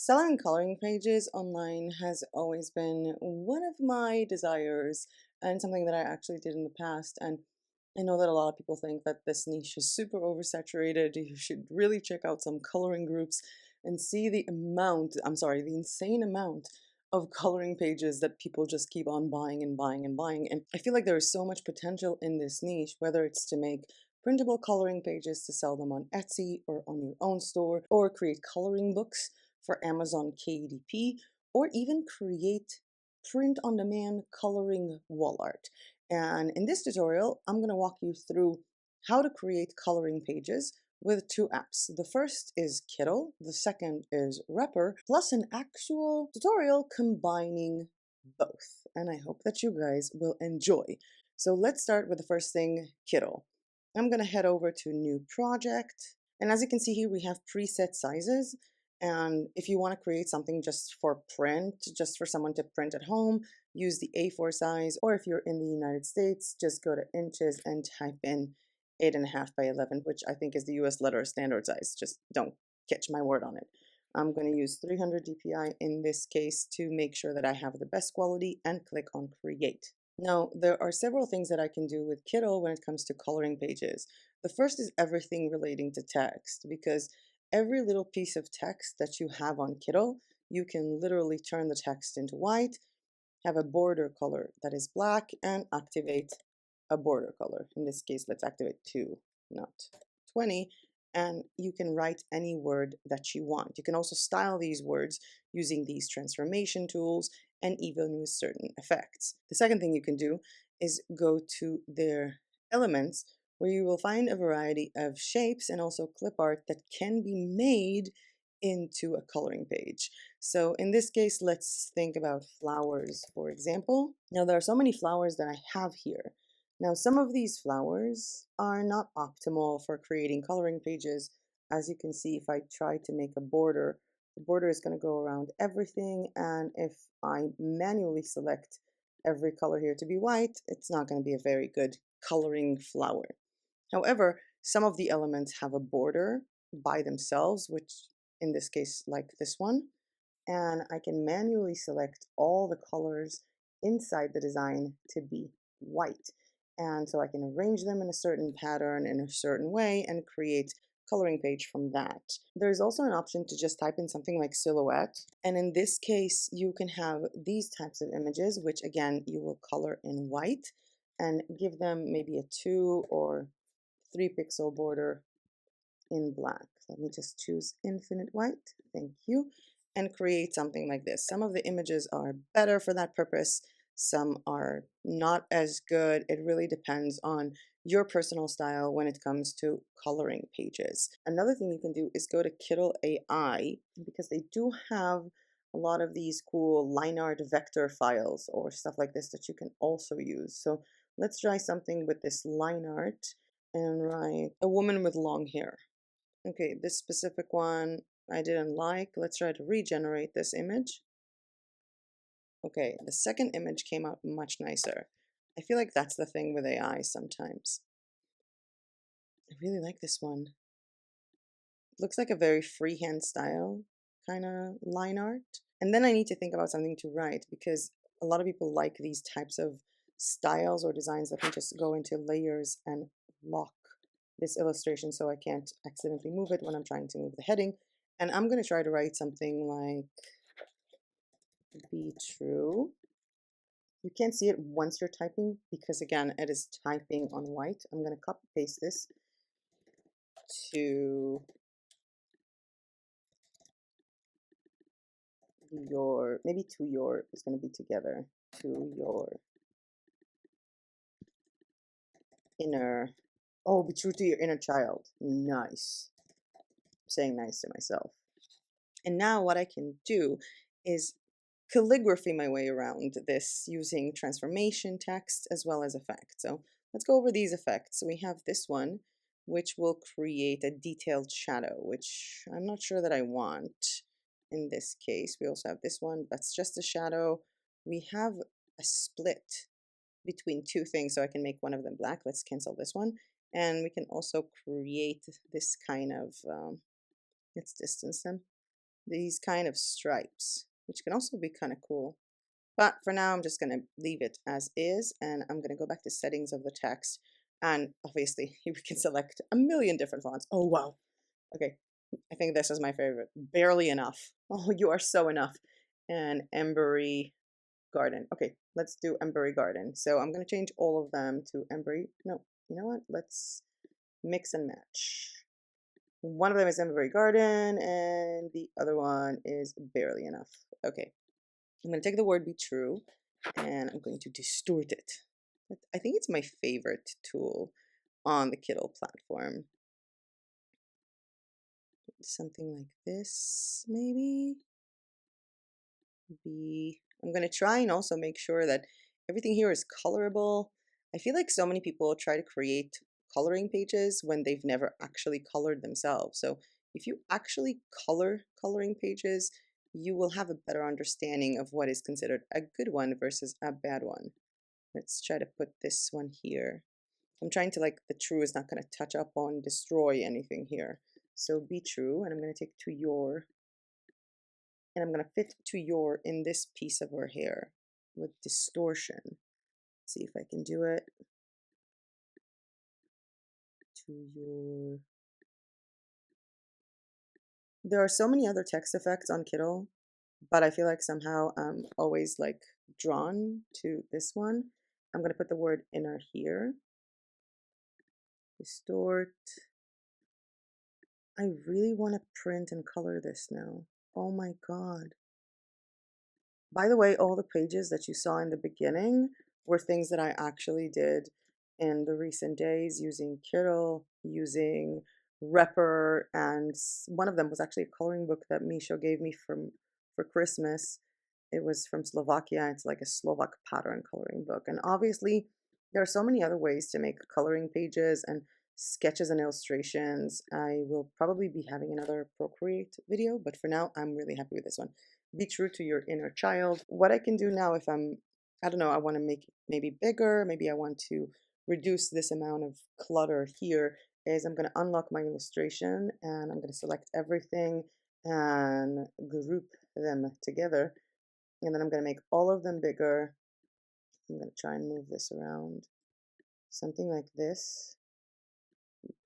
Selling coloring pages online has always been one of my desires and something that I actually did in the past. And I know that a lot of people think that this niche is super oversaturated. You should really check out some coloring groups and see the insane amount of coloring pages that people just keep on buying and buying and buying. And I feel like there is so much potential in this niche, whether it's to make printable coloring pages to sell them on Etsy or on your own store, or create coloring books for Amazon KDP, or even create print-on-demand coloring wall art. And in this tutorial, I'm going to walk you through how to create coloring pages with two apps. The first is Kittle, the second is Repper, plus an actual tutorial combining both. And I hope that you guys will enjoy. So let's start with the first thing, Kittle. I'm going to head over to New Project. And as you can see here, we have preset sizes. And if you want to create something just for print, just for someone to print at home, use the A4 size. Or if you're in the United States, just go to inches and type in 8.5 by 11, which I think is the US letter standard size. Just don't catch my word on it. I'm going to use 300 dpi in this case to make sure that I have the best quality and click on create. Now, there are several things that I can do with Kittle when it comes to coloring pages. The first is everything relating to text, because every little piece of text that you have on Kittle, you can literally turn the text into white, have a border color that is black, and activate a border color. In this case, let's activate 2, not 20. And you can write any word that you want. You can also style these words using these transformation tools and even with certain effects. The second thing you can do is go to their elements, where you will find a variety of shapes and also clip art that can be made into a coloring page. So in this case, let's think about flowers, for example. Now there are so many flowers that I have here. Now, some of these flowers are not optimal for creating coloring pages. As you can see, if I try to make a border, the border is going to go around everything. And if I manually select every color here to be white, it's not going to be a very good coloring flower. However, some of the elements have a border by themselves, which in this case, like this one. And I can manually select all the colors inside the design to be white. And so I can arrange them in a certain pattern in a certain way and create coloring page from that. There's also an option to just type in something like silhouette. And in this case, you can have these types of images, which again, you will color in white and give them maybe a 2 or 3 pixel border in black. Let me just choose infinite white. Thank you. And create something like this. Some of the images are better for that purpose. Some are not as good. It really depends on your personal style when it comes to coloring pages. Another thing you can do is go to Kittl AI, because they do have a lot of these cool line art vector files or stuff like this that you can also use. So let's try something with this line art and write a woman with long hair. Okay, this specific one I didn't like. Let's try to regenerate this image. Okay, the second image came out much nicer. I feel like that's the thing with AI sometimes. I really like this one. It looks like a very freehand style kind of line art. And then I need to think about something to write, because a lot of people like these types of styles or designs that can just go into layers and lock this illustration so I can't accidentally move it when I'm trying to move the heading. And I'm going to try to write something like be true. You can't see it once you're typing because, again, it is typing on white. I'm going to copy paste this to your, maybe to your is going to be together, to your inner, oh, be true to your inner child. Nice. I'm saying nice to myself. And now what I can do is calligraphy my way around this using transformation text as well as effects. So let's go over these effects. So we have this one, which will create a detailed shadow, which I'm not sure that I want in this case. We also have this one, that's just a shadow. We have a split between two things, so I can make one of them black. Let's cancel this one. And we can also create this kind of, let's distance them. these kind of stripes, which can also be kind of cool. But for now, I'm just going to leave it as is, and I'm going to go back to settings of the text. And obviously, we can select a million different fonts. Oh, wow. Okay, I think this is my favorite. Barely enough. Oh, you are so enough. And Embry Garden. Okay, let's do Embry Garden. So I'm going to change all of them to Embry. No, you know what? Let's mix and match. One of them is Embry Garden, and the other one is Barely Enough. Okay, I'm going to take the word be true, and I'm going to distort it. I think it's my favorite tool on the Kittle platform. Something like this, maybe. I'm going to try and also make sure that everything here is colorable. I feel like so many people try to create coloring pages when they've never actually colored themselves. So if you actually color coloring pages, you will have a better understanding of what is considered a good one versus a bad one. Let's try to put this one here. I'm trying to, like, the true is not going to touch up on destroy anything here. So be true, and I'm going to take to your, and I'm going to fit to your in this piece of her hair with distortion. Let's see if I can do it. To your. There are so many other text effects on Kittle, but I feel like somehow I'm always like drawn to this one. I'm going to put the word inner here. Distort. I really want to print and color this now. Oh my God. By the way, all the pages that you saw in the beginning were things that I actually did in the recent days using Kittle, using Repper, and one of them was actually a coloring book that Misha gave me for Christmas. It was from Slovakia. It's like a Slovak pattern coloring book. And obviously, there are so many other ways to make coloring pages and sketches and illustrations. I will probably be having another Procreate video, but for now, I'm really happy with this one. Be true to your inner child. What I can do now, if I don't know, I want to make it maybe bigger, maybe I want to reduce this amount of clutter here, is I'm going to unlock my illustration and I'm going to select everything and group them together. And then I'm going to make all of them bigger. I'm going to try and move this around. Something like this.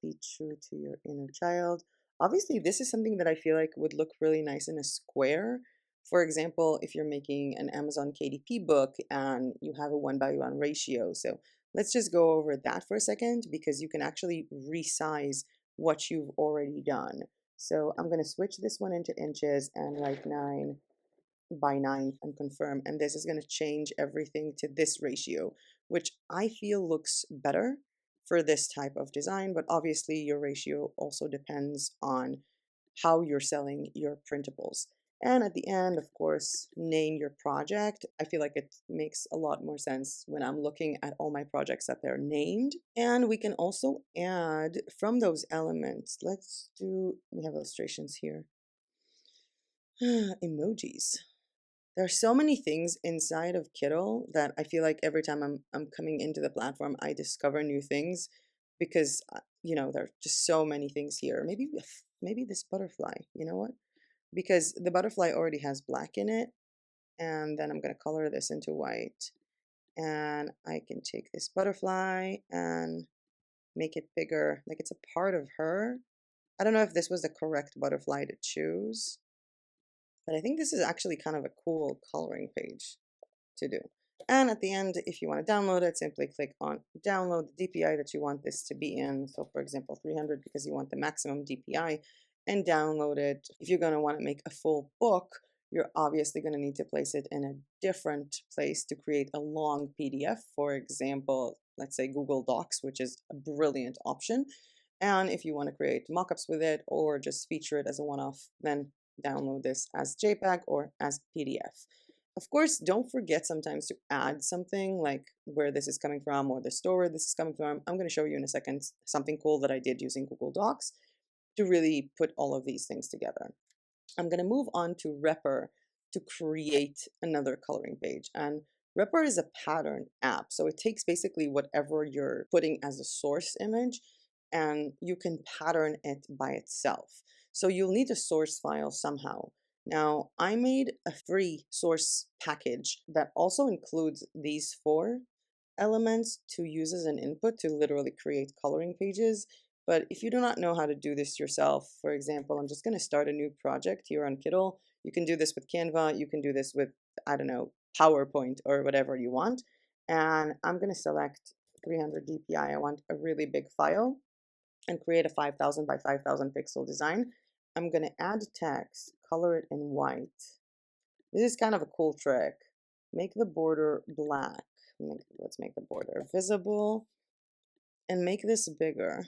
Be true to your inner child. Obviously, this is something that I feel like would look really nice in a square. For example, if you're making an Amazon KDP book and you have a 1:1 ratio. So let's just go over that for a second because you can actually resize what you've already done. So I'm going to switch this one into inches and write 9:9 and confirm. And this is going to change everything to this ratio, which I feel looks better for this type of design. But obviously, your ratio also depends on how you're selling your printables. And at the end, of course, name your project. I feel like it makes a lot more sense when I'm looking at all my projects that they're named. And we can also add from those elements. We have illustrations here. Emojis. There are so many things inside of Kittle that I feel like every time I'm coming into the platform, I discover new things because there are just so many things here. Maybe this butterfly. You know what? Because the butterfly already has black in it, and then I'm gonna color this into white, and I can take this butterfly and make it bigger, like it's a part of her. I don't know if this was the correct butterfly to choose, but I think this is actually kind of a cool coloring page to do. And at the end, if you want to download it, simply click on download the DPI that you want this to be in. So for example, 300 because you want the maximum DPI, and download it. If you're going to want to make a full book, you're obviously going to need to place it in a different place to create a long PDF. For example, let's say Google Docs, which is a brilliant option. And if you want to create mockups with it or just feature it as a one-off, then download this as JPEG or as PDF. Of course, don't forget sometimes to add something like where this is coming from or the store where this is coming from. I'm going to show you in a second something cool that I did using Google Docs to really put all of these things together. I'm going to move on to Repper to create another coloring page. And Repper is a pattern app. So it takes basically whatever you're putting as a source image and you can pattern it by itself. So you'll need a source file somehow. Now, I made a free source package that also includes these four elements to use as an input to literally create coloring pages. But if you do not know how to do this yourself, for example, I'm just going to start a new project here on Kittle. You can do this with Canva. You can do this with, I don't know, PowerPoint or whatever you want. And I'm going to select 300 dpi. I want a really big file and create a 5000 by 5000 pixel design. I'm going to add text, color it in white. This is kind of a cool trick. Make the border black. Let's make the border visible and make this bigger.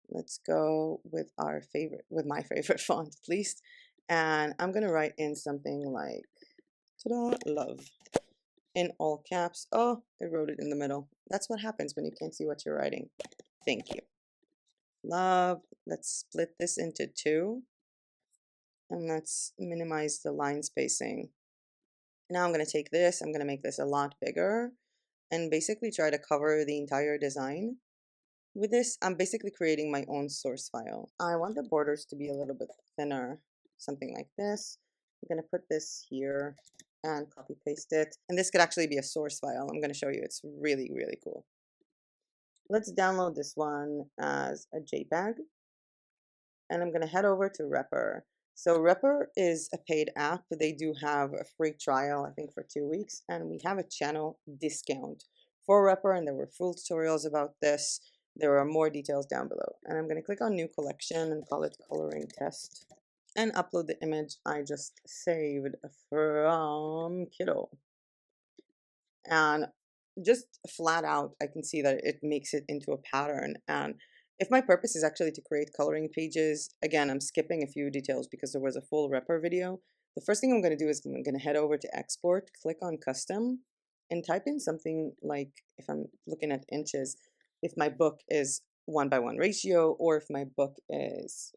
Let's go with my favorite font at least. And I'm going to write in something like, ta-da, love, in all caps. Oh, I wrote it in the middle. That's what happens when you can't see what you're writing. Thank you. Love. Let's split this into two. And let's minimize the line spacing. Now I'm going to take this, I'm going to make this a lot bigger and basically try to cover the entire design. With this, I'm basically creating my own source file. I want the borders to be a little bit thinner, something like this. I'm going to put this here and copy paste it. And this could actually be a source file. I'm going to show you. It's really, really cool. Let's download this one as a JPEG. And I'm going to head over to Repr. So Repr is a paid app. They do have a free trial, I think, for 2 weeks. And we have a channel discount for Repr, and there were full tutorials about this. There are more details down below. And I'm going to click on New Collection and call it Coloring Test. And upload the image I just saved from Kittl. And just flat out, I can see that it makes it into a pattern. And if my purpose is actually to create coloring pages, again, I'm skipping a few details because there was a full Repr video. The first thing I'm going to do is I'm going to head over to Export, click on Custom, and type in something like, if I'm looking at inches, if my book is 1:1 ratio, or if my book is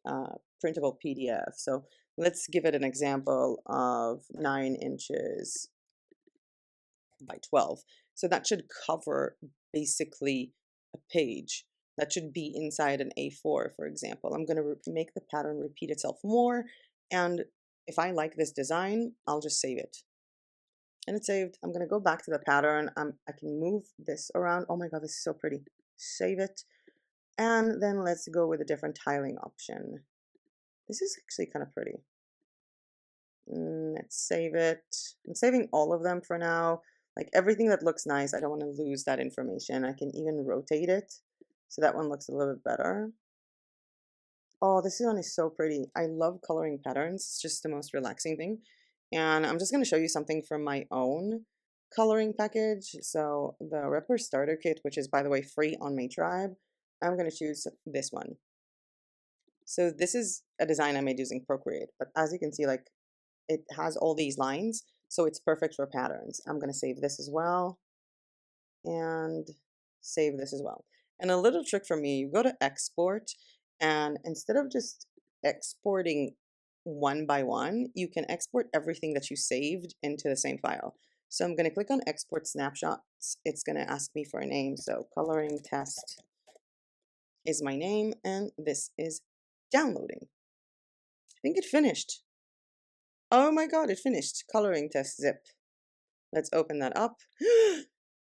printable PDF. So let's give it an example of 9 inches by 12. So that should cover basically a page. That should be inside an A4, for example. I'm going to make the pattern repeat itself more. And if I like this design, I'll just save it. And it's saved. I'm going to go back to the pattern. I can move this around. Oh my God, this is so pretty. Save it. And then let's go with a different tiling option. This is actually kind of pretty. Let's save it. I'm saving all of them for now. Like everything that looks nice, I don't want to lose that information. I can even rotate it so that one looks a little bit better. Oh, this one is so pretty. I love coloring patterns. It's just the most relaxing thing. And I'm just going to show you something from my own coloring package. So the Repr Starter Kit, which is, by the way, free on my tribe, I'm going to choose this one. So this is a design I made using Procreate. But as you can see, like, it has all these lines, so it's perfect for patterns. I'm going to save this as well and save this as well. And a little trick for me, you go to export, and instead of just exporting one by one, you can export everything that you saved into the same file. So I'm going to click on export snapshots. It's going to ask me for a name. So coloring test is my name, and this is downloading. I think it finished. Oh my God, it finished. Coloring test zip. Let's open that up.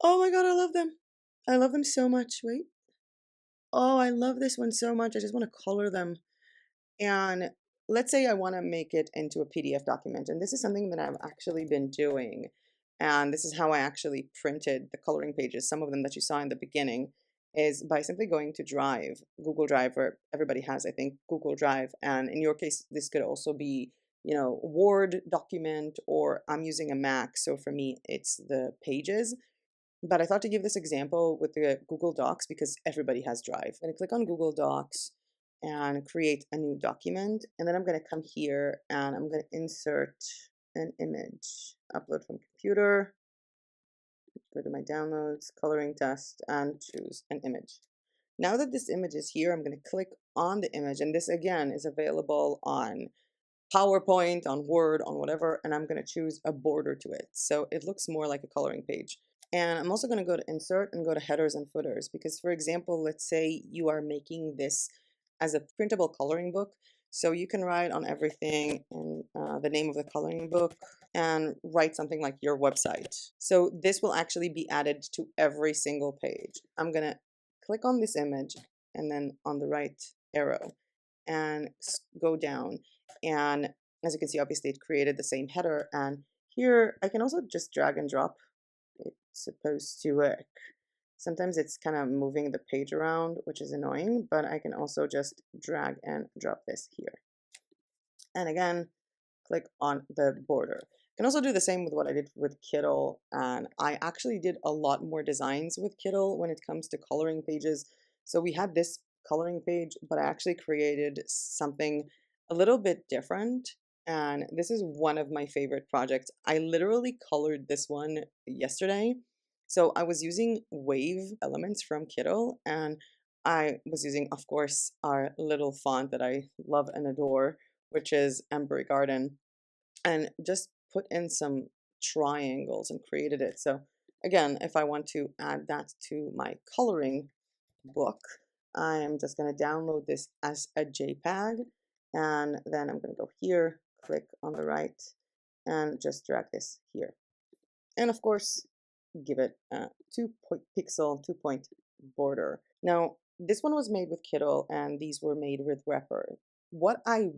Oh my God, I love them. I love them so much. Wait. Oh, I love this one so much. I just want to color them. And let's say I want to make it into a PDF document. And this is something that I've actually been doing. And this is how I actually printed the coloring pages. Some of them that you saw in the beginning is by simply going to Drive, Google Drive, where everybody has, I think, Google Drive. And in your case, this could also be, Word document, or I'm using a Mac. So for me, it's the Pages. But I thought to give this example with the Google Docs because everybody has Drive. I'm going to click on Google Docs and create a new document. And then I'm going to come here and I'm going to insert an image, upload from computer, go to my downloads, coloring test, and choose an image. Now that this image is here, I'm going to click on the image. And this, again, is available on PowerPoint, on Word, on whatever. And I'm going to choose a border to it. So it looks more like a coloring page. And I'm also going to go to insert and go to headers and footers because, for example, let's say you are making this as a printable coloring book. So you can write on everything in the name of the coloring book and write something like your website. So this will actually be added to every single page. I'm going to click on this image and then on the right arrow and go down. And as you can see, obviously it created the same header. And here I can also just drag and drop. It's supposed to work. Sometimes it's kind of moving the page around, which is annoying, but I can also just drag and drop this here. And again, click on the border. I can also do the same with what I did with Kittle, and I actually did a lot more designs with Kittle when it comes to coloring pages. So we had this coloring page, but I actually created something a little bit different, and this is one of my favorite projects. I literally colored this one yesterday. So I was using wave elements from Kittle, and I was using, of course, our little font that I love and adore, which is Embry Garden, and just put in some triangles and created it. So again, if I want to add that to my coloring book, I am just going to download this as a JPEG, and then I'm going to go here, click on the right, and just drag this here. And of course, give it a 2-point border. Now, this one was made with Kittle, and these were made with Wrapper. What I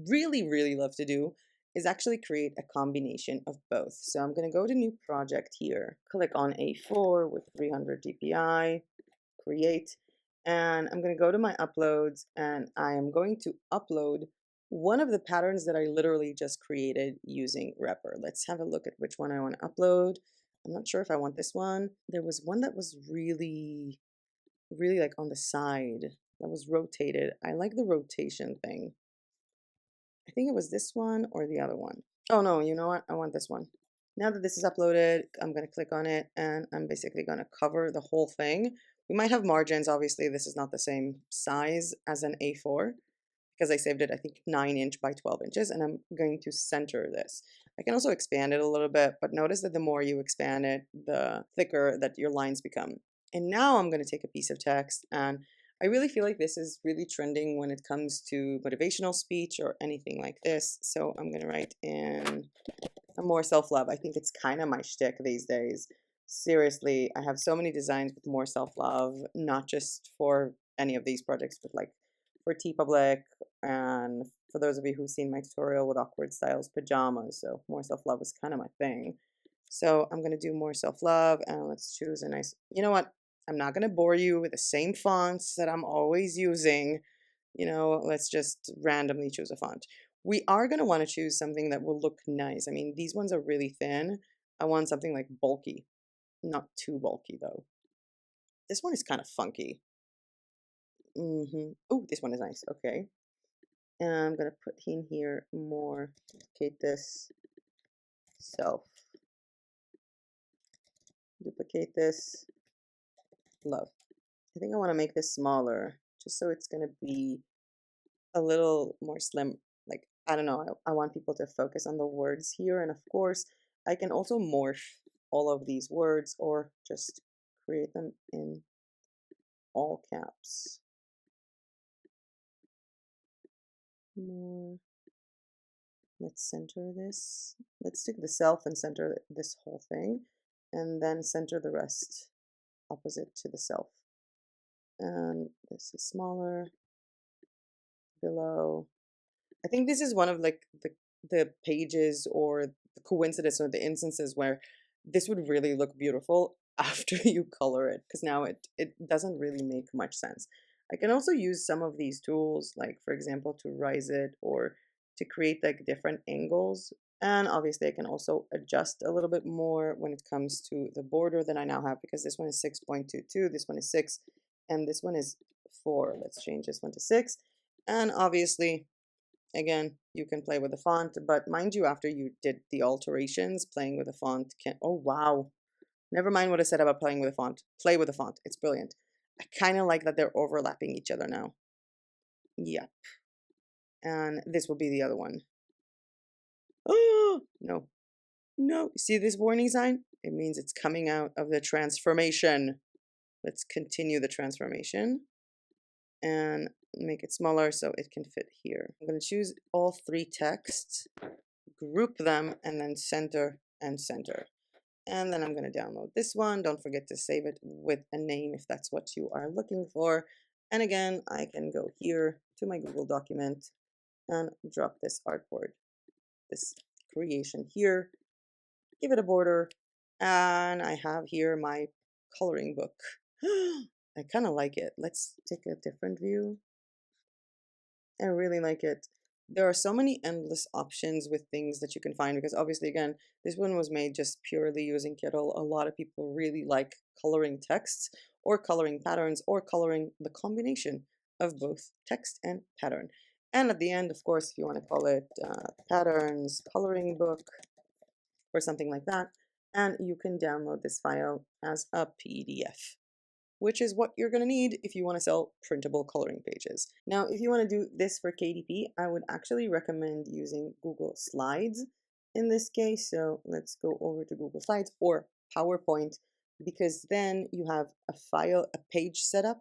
really love to do is actually create a combination of both. So I'm going to go to new project here, click on A4 with 300 dpi, create, and I'm going to go to my uploads, and I am going to upload one of the patterns that I literally just created using Wrapper. Let's have a look at which one I want to upload. I'm not sure if I want this one. There was one that was really like on the side that was rotated. I like the rotation thing. I think it was this one or the other one. Oh no, you know what? I want this one. Now that this is uploaded, I'm going to click on it, and I'm basically going to cover the whole thing. We might have margins. Obviously, this is not the same size as an A4 because I saved it, I think, 9" by 12 inches, and I'm going to center this. I can also expand it a little bit, but notice that the more you expand it, the thicker that your lines become. And now I'm going to take a piece of text, and I really feel like this is really trending when it comes to motivational speech or anything like this. So I'm going to write in more self-love. I think it's kind of my shtick these days. Seriously, I have so many designs with more self-love, not just for any of these projects, but like for TeePublic, and for those of you who've seen my tutorial with Awkward Styles pajamas. So more self-love is kind of my thing. So I'm going to do more self-love, and let's choose a nice, you know what? I'm not going to bore you with the same fonts that I'm always using. Let's just randomly choose a font. We are going to want to choose something that will look nice. I mean, these ones are really thin. I want something like bulky. Not too bulky, though. This one is kind of funky. Oh, this one is nice. Okay. And I'm going to put in here more, duplicate this, self, duplicate this, love. I think I want to make this smaller, just so it's going to be a little more slim. Like, I don't know, I want people to focus on the words here. And of course, I can also morph all of these words or just create them in all caps. More. Let's center this. Let's take the self and center this whole thing, and then center the rest opposite to the self. And this is smaller, below. I think this is one of like the pages or the coincidence or the instances where this would really look beautiful after you color it, because now it doesn't really make much sense. I can also use some of these tools, like for example, to rise it or to create like different angles. And obviously I can also adjust a little bit more when it comes to the border that I now have, because this one is 6.22, this one is 6, and this one is 4. Let's change this one to 6. And obviously, again, you can play with the font, but mind you, after you did the alterations, playing with the font can, oh wow, never mind what I said about playing with the font. Play with the font, it's brilliant. I kind of like that they're overlapping each other now. Yeah. And this will be the other one. Oh, no. No, see this warning sign? It means it's coming out of the transformation. Let's continue the transformation. And make it smaller so it can fit here. I'm going to choose all three texts, group them, and then center and center. And then I'm going to download this one. Don't forget to save it with a name if that's what you are looking for. And again, I can go here to my Google document and drop this artboard, this creation here, give it a border, and I have here my coloring book. I kind of like it. Let's take a different view. I really like it. There are so many endless options with things that you can find because obviously, again, this one was made just purely using Kittle. A lot of people really like coloring texts or coloring patterns or coloring the combination of both text and pattern. And at the end, of course, if you want to call it patterns coloring book or something like that, and you can download this file as a PDF, which is what you're going to need if you want to sell printable coloring pages. Now, if you want to do this for KDP, I would actually recommend using Google Slides in this case. So let's go over to Google Slides or PowerPoint, because then you have a file, a page setup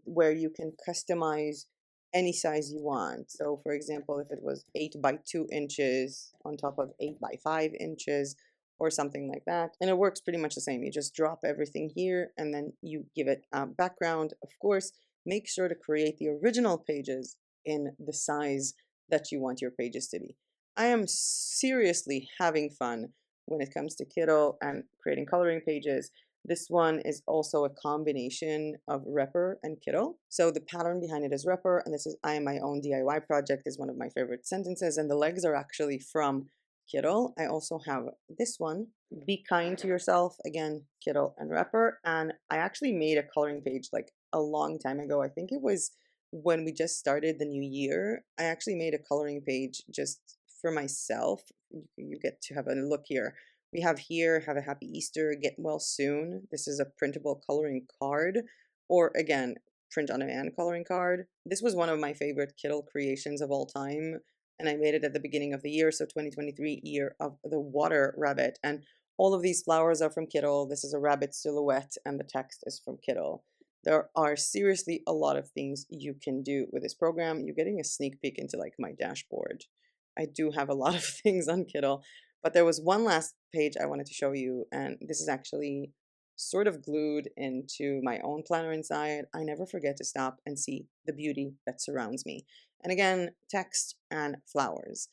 where you can customize any size you want. So for example, if it was 8 by 2 inches on top of 8 by 5 inches, or something like that. And it works pretty much the same. You just drop everything here and then you give it a background. Of course, make sure to create the original pages in the size that you want your pages to be. I am seriously having fun when it comes to Kittle and creating coloring pages. This one is also a combination of Repr and Kittle. So the pattern behind it is Repr, and this is I am my own DIY project is one of my favorite sentences, and the legs are actually from Kittle. I also have this one, Be Kind to Yourself, again, Kittle and Repr. And I actually made a coloring page like a long time ago. I think it was when we just started the new year. I actually made a coloring page just for myself. You get to have a look here. We have here, have a happy Easter, get well soon. This is a printable coloring card, or again, print on demand coloring card. This was one of my favorite Kittle creations of all time, and I made it at the beginning of the year, so 2023, year of the water rabbit. And all of these flowers are from Kittle. This is a rabbit silhouette, and the text is from Kittle. There are seriously a lot of things you can do with this program. You're getting a sneak peek into like my dashboard. I do have a lot of things on Kittle, but there was one last page I wanted to show you, and this is actually sort of glued into my own planner inside. I never forget to stop and see the beauty that surrounds me. And again, text and flowers.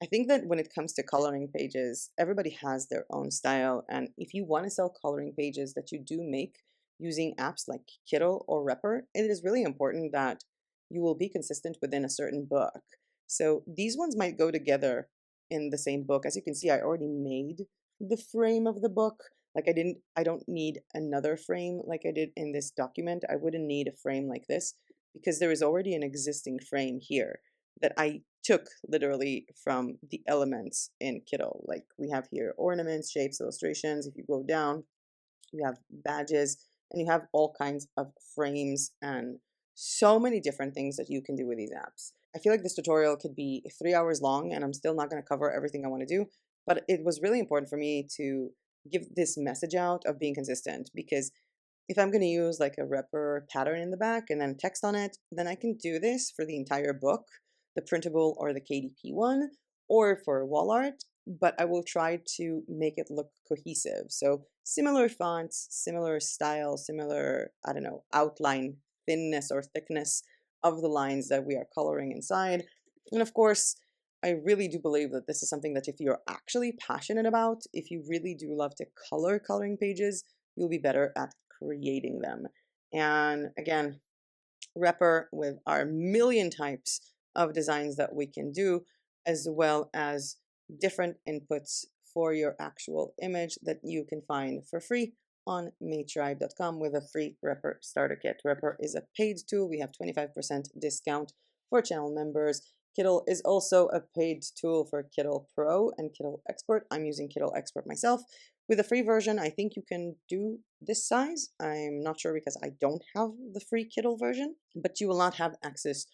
I think that when it comes to coloring pages, everybody has their own style. And if you want to sell coloring pages that you do make using apps like Kittle or Repr, it is really important that you will be consistent within a certain book. So these ones might go together in the same book. As you can see, I already made the frame of the book. Like I don't need another frame like I did in this document. I wouldn't need a frame like this because there is already an existing frame here that I took literally from the elements in Kittle. Like we have here ornaments, shapes, illustrations. If you go down, you have badges, and you have all kinds of frames and so many different things that you can do with these apps. I feel like this tutorial could be 3 hours long, and I'm still not going to cover everything I want to do, but it was really important for me to give this message out of being consistent, because if I'm going to use like a Repr pattern in the back and then text on it, then I can do this for the entire book, the printable or the KDP one, or for wall art, but I will try to make it look cohesive. So similar fonts, similar style, similar, I don't know, outline, thinness or thickness of the lines that we are coloring inside. And of course, I really do believe that this is something that if you're actually passionate about, if you really do love to color coloring pages, you'll be better at creating them. And again, Repr with our million types of designs that we can do, as well as different inputs for your actual image that you can find for free on maytribe.com with a free Repr starter kit. Repr is a paid tool. We have 25% discount for channel members. Kittle is also a paid tool for Kittl Pro and Kittl Expert. I'm using Kittl Expert myself. With a free version, I think you can do this size. I'm not sure because I don't have the free Kittl version, but you will not have access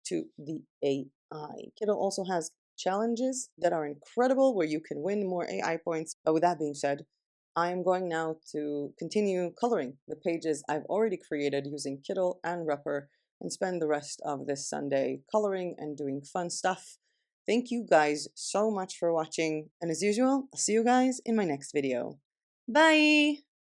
to the AI. Kittl also has challenges that are incredible where you can win more AI points. But with that being said, I am going now to continue coloring the pages I've already created using Kittl and Repr, and spend the rest of this Sunday coloring and doing fun stuff. Thank you guys so much for watching, and as usual, I'll see you guys in my next video. Bye!